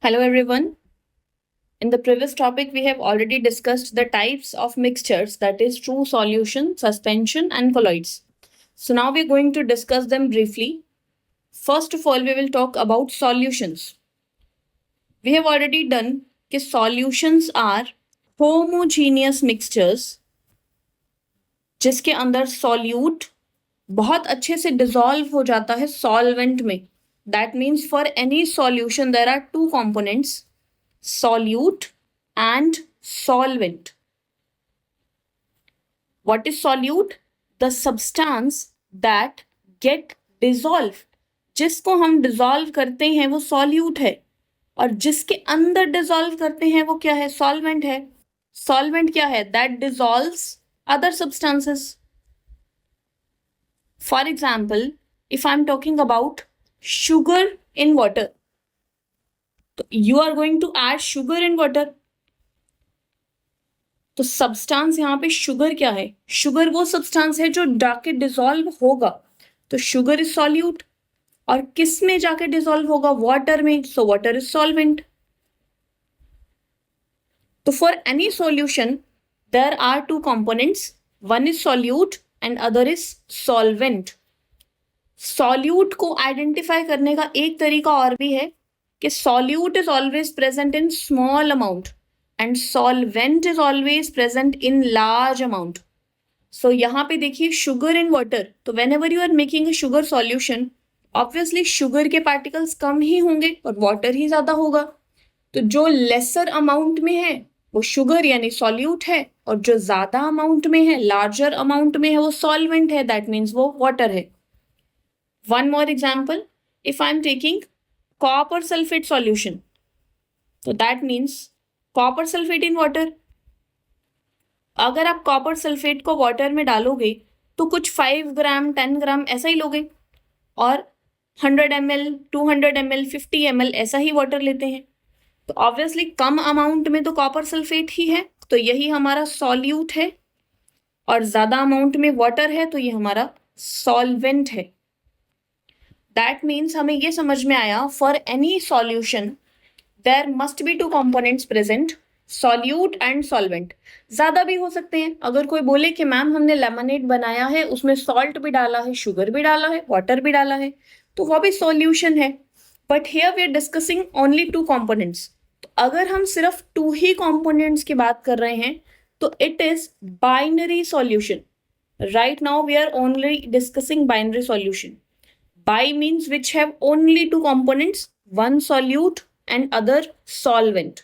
Hello everyone. In the previous topic, we have already discussed the types of mixtures, that is true solution, suspension and colloids. So now we're going to discuss them briefly. First of all, we will talk about solutions. We have already done that solutions are homogeneous mixtures जिसके अंदर solute बहुत अच्छे से dissolve हो जाता है solvent में. That means for any solution there are two components, solute and solvent. What is solute? The substance that get dissolved. जिसको हम dissolve करते हैं वो solute है और जिसके अंदर dissolve करते हैं वो क्या है? Solvent है. Solvent क्या है? That dissolves other substances. For example, if I'm talking about sugar in water, you are going to add sugar in water. तो सब्सटेंस यहाँ पे शुगर क्या है? शुगर वो सब्सटेंस है जो जाके डिसॉल्व होगा, तो शुगर इज सॉल्यूट. और किस में जाके डिसॉल्व होगा? वाटर में. So water is solvent. तो for any solution there are two components, one is solute and other is solvent. Solute को आइडेंटिफाई करने का एक तरीका और भी है कि solute is always present in small amount and solvent is always present in large amount. So यहाँ पे देखिए sugar in water, तो whenever you are making a sugar solution, obviously sugar के particles कम ही होंगे और water ही ज्यादा होगा. तो जो lesser amount में है वो sugar यानी solute है और जो ज्यादा amount में है, larger amount में है, वो solvent है. That means वो water है. One more example, if I am taking copper sulfate solution, so that means copper sulphate in water. अगर आप कॉपर सल्फेट को वाटर में डालोगे तो कुछ 5 ग्राम 10 ग्राम ऐसा ही लोगे और 100 ml 200 ml 50 ml ऐसा ही वाटर लेते हैं. तो ऑब्वियसली कम अमाउंट में तो कॉपर सल्फेट ही है, तो यही हमारा सॉल्यूट है. और ज्यादा अमाउंट में वाटर है तो ये हमारा सॉल्वेंट है. दैट मीन्स हमें ये समझ में आया, for any solution there must be two components present, solute and solvent. ज्यादा भी हो सकते हैं. अगर कोई बोले कि मैम हमने लेमनेड बनाया है, उसमें सॉल्ट भी डाला है, शुगर भी डाला है, वाटर भी डाला है, तो वो भी सॉल्यूशन है. But here we are discussing only two components. तो अगर हम सिर्फ टू ही कंपोनेंट्स की बात कर रहे हैं तो it is binary solution. Right now we are only discussing binary solution. Bi means which have only two components, one solute and other solvent.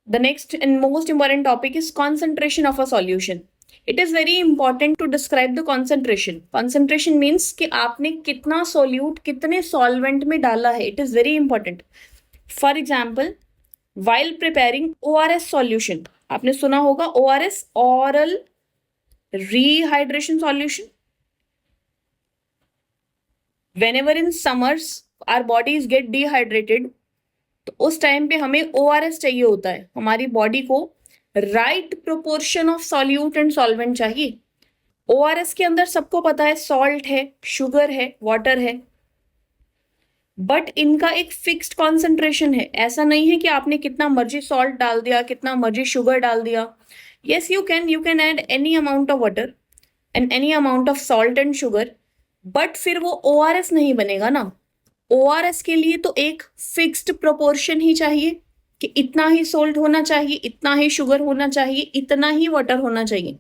The next and most important topic is concentration of a solution. It is very important to describe the concentration. Concentration means कि आपने कितना solute कितने solvent में डाला है. It is very important. For example, while preparing ORS solution, आपने सुना होगा ORS, oral rehydration solution. Whenever in summers our bodies get dehydrated, तो उस टाइम पे हमें ORS चाहिए होता है. हमारी बॉडी को right proportion of solute and solvent चाहिए. ORS के अंदर सबको पता है सॉल्ट है, शुगर है, वाटर है, बट इनका एक फिक्स्ड कॉन्सेंट्रेशन है. ऐसा नहीं है कि आपने कितना मर्जी सॉल्ट डाल दिया, कितना मर्जी शुगर डाल दिया. Yes, you can add any amount of water and any amount of salt and sugar, but फिर वो ORS नहीं बनेगा ना. ORS के लिए तो एक फिक्स्ड प्रोपोर्शन ही चाहिए कि इतना ही सोल्ट होना चाहिए, इतना ही शुगर होना चाहिए, इतना ही वाटर होना चाहिए.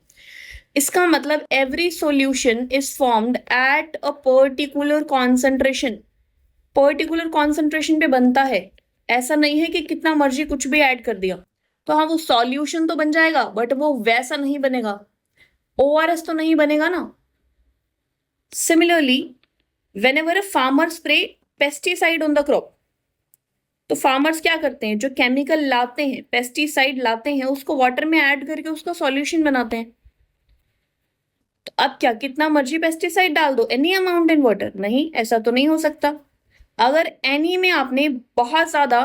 इसका मतलब every solution is formed at a particular concentration. Particular concentration पे बनता है. ऐसा नहीं है कि कितना मर्जी कुछ भी ऐड कर दिया. तो हाँ, वो सॉल्यूशन तो बन जाएगा बट वो वैसा नहीं बनेगा. ORS तो नहीं बनेगा ना. Similarly, whenever a farmer spray pesticide on the crop, तो फार्मर्स क्या करते हैं? जो केमिकल लाते हैं, पेस्टिसाइड लाते हैं, उसको वाटर में ऐड करके उसका सॉल्यूशन बनाते हैं. तो अब क्या कितना मर्जी पेस्टिसाइड डाल दो, एनी अमाउंट इन वाटर? नहीं, ऐसा तो नहीं हो सकता. अगर एनी में आपने बहुत ज्यादा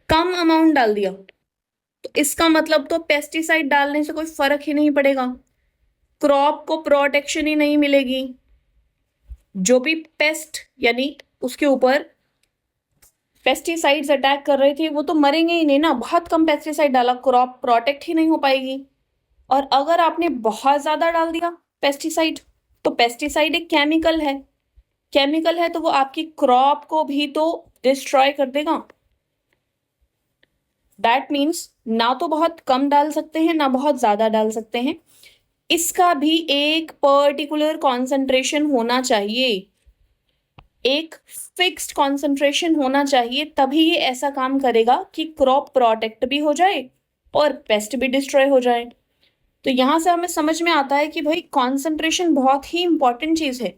कम अमाउंट डाल दिया तो इसका मतलब तो पेस्टिसाइड डालने से कोई फर्क ही नहीं पड़ेगा. क्रॉप को प्रोटेक्शन ही नहीं मिलेगी. जो भी पेस्ट यानी उसके ऊपर पेस्टिसाइड्स अटैक कर रहे थे, वो तो मरेंगे ही नहीं ना, बहुत कम पेस्टिसाइड डाला, क्रॉप प्रोटेक्ट ही नहीं हो पाएगी। और अगर आपने बहुत ज्यादा डाल दिया पेस्टिसाइड, तो पेस्टिसाइड एक केमिकल है, केमिकल है तो वो आपकी क्रॉप को भी तो डिस्ट्रॉय कर देगा। दैट मीन्स ना तो बहुत कम डाल सकते हैं ना बहुत ज्यादा डाल सकते हैं, इसका भी एक पर्टिकुलर कॉन्सेंट्रेशन होना चाहिए, एक फिक्स्ड कॉन्सेंट्रेशन होना चाहिए, तभी ये ऐसा काम करेगा कि क्रॉप प्रोटेक्ट भी हो जाए और पेस्ट भी डिस्ट्रॉय हो जाए। तो यहां से हमें समझ में आता है कि भाई कॉन्सेंट्रेशन बहुत ही इंपॉर्टेंट चीज है।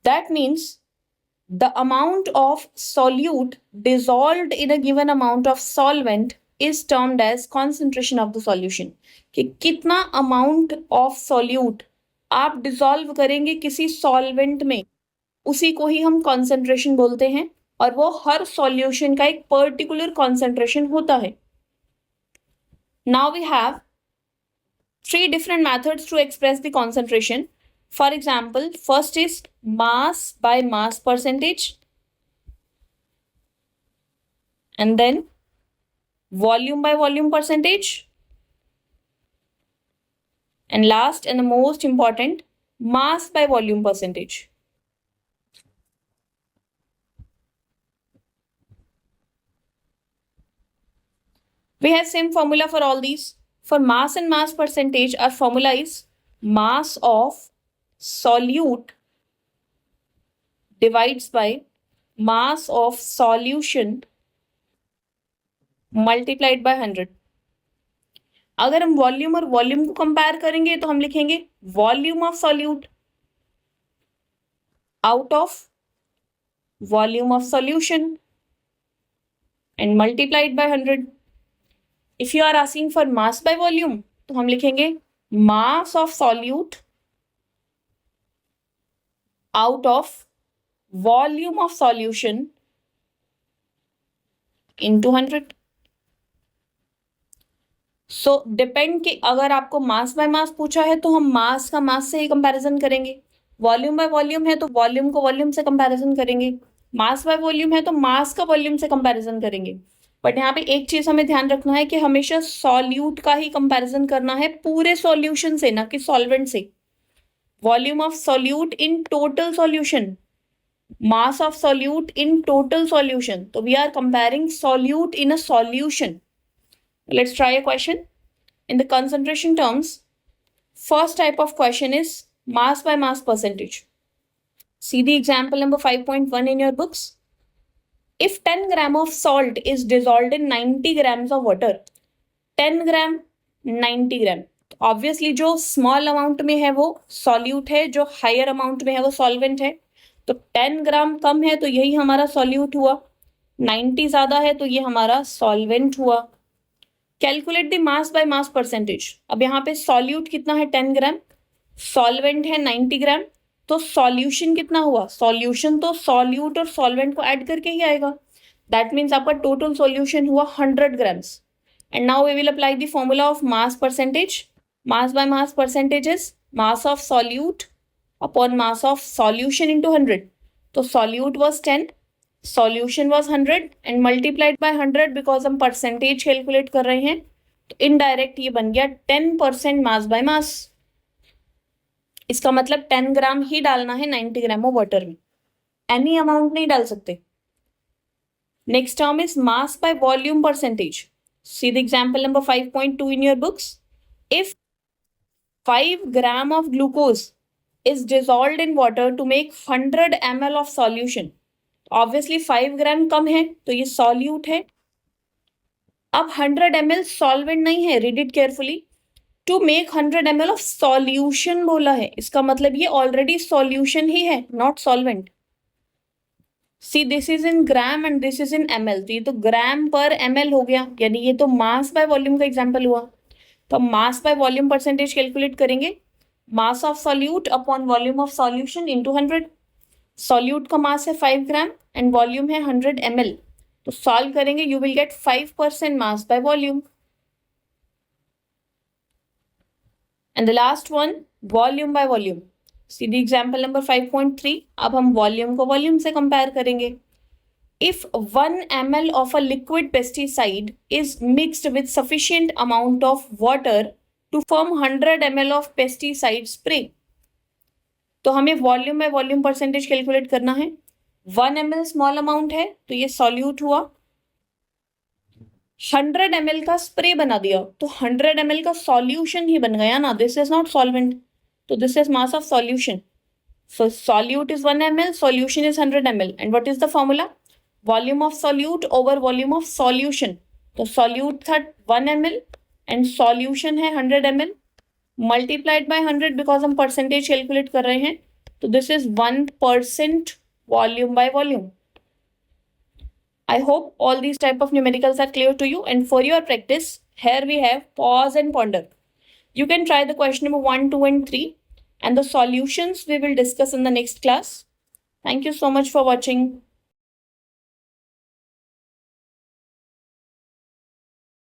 That means the amount of solute dissolved in a given amount of solvent is termed as concentration of the solution, कि कितना अमाउंट ऑफ सॉल्यूट आप डिसॉल्व करेंगे किसी सॉल्वेंट में, उसी को ही हम कॉन्सेंट्रेशन बोलते हैं, और वो हर सॉल्यूशन का एक पर्टिकुलर कॉन्सेंट्रेशन होता है। Now we have three different methods to express the concentration. For example, first is mass by mass percentage, and then volume by volume percentage, and last and the most important, mass by volume percentage. We have same formula for all these. For mass and mass percentage, our formula is mass of solute divides by mass of solution multiplied by 100. अगर हम volume और volume को compare करेंगे तो हम लिखेंगे volume of solute out of volume of solution and multiplied by 100. If you are asking for mass by volume तो हम लिखेंगे mass of solute out of volume of solution into 100. So depend कि अगर आपको मास बाय मास पूछा है तो हम मास का मास से ही कंपैरिजन करेंगे, वॉल्यूम बाय वॉल्यूम है तो वॉल्यूम को वॉल्यूम से कंपैरिजन करेंगे, मास बाय वॉल्यूम है तो मास का वॉल्यूम से कंपैरिजन करेंगे। बट यहाँ पे एक चीज हमें ध्यान रखना है कि हमेशा सॉल्यूट का ही कंपैरिजन करना है पूरे सॉल्यूशन से, ना कि सॉल्वेंट से। Volume of solute in total solution, mass of solute in total solution. So we are comparing solute in a solution. Let's try a question. In the concentration terms, first type of question is mass by mass percentage. See the example number 5.1 in your books. If 10 gram of salt is dissolved in 90 grams of water, 10 gram 90 gram, obviously जो small amount में है वो solute है, जो higher amount में है वो solvent है। तो 10 ग्राम कम है तो यही हमारा सॉल्यूट हुआ, 90 ज्यादा है तो ये हमारा सॉल्वेंट हुआ। Calculate the mass by mass percentage. अब यहाँ पे सॉल्यूट कितना है 10 ग्राम, सॉल्वेंट है 90 ग्राम, तो सॉल्यूशन कितना हुआ, सॉल्यूशन तो सॉल्यूट और सॉल्वेंट को ऐड करके ही आएगा। दैट मीन्स आपका टोटल सॉल्यूशन हुआ 100 grams. And now we will apply the formula of mass percentage. Mass by mass percentage is mass of solute upon mass of solution into 100. तो solute was 10, solution was 100 and multiplied by 100 because हम percentage calculate कर रहे हैं, तो indirect ये बन गया 10% mass by mass. इसका मतलब 10 ग्राम ही डालना है 90 ग्राम ऑफ वाटर में, एनी अमाउंट नहीं डाल सकते। Next term is mass by volume percentage. See the example number 5.2 in your books. If 5 gram of glucose is dissolved in water to make 100 ml of solution, obviously 5 gram कम है तो ये solute है। अब 100 ml solvent नहीं है, read it carefully. To make 100 ml of solution बोला है, इसका मतलब ये already solution ही है, not solvent. See this is in gram and this is in ml, तो ये तो ग्राम पर ml हो गया, यानी ये तो मास बाय वॉल्यूम का एग्जांपल हुआ। तो हम mass by volume percentage calculate करेंगे, mass of solute upon volume of solution into 100। Solute का मास है 5 ग्राम एंड वॉल्यूम है 100 ml, तो सॉल्व करेंगे you will get 5% mass by volume. And the last one volume by volume. Sidhi example number 5.3, अब हम volume को volume से compare करेंगे. If 1 ml of a liquid pesticide is mixed with sufficient amount of water to form 100 ml of pesticide spray, तो हमें volume में volume percentage calculate करना है. 1 ml स्मॉल अमाउंट है तो ये सॉल्यूट हुआ. 100 ml का स्प्रे बना दिया तो 100 ml का सॉल्यूशन ही बन गया ना. दिस इज नॉट सॉल्वेंट, तो this is mass of solution. So solute is 1 ml, solution is 100 ml. And what is the formula? Volume of solute over volume of solution. तो solute था 1 ml and solution है 100 ml multiplied by 100 because हम percentage calculate कर रहे हैं. तो this is 1% volume by volume. I hope all these type of numericals are clear to you. And for your practice, here we have pause and ponder. You can try the question number 1, 2 and 3. And the solutions we will discuss in the next class. Thank you so much for watching.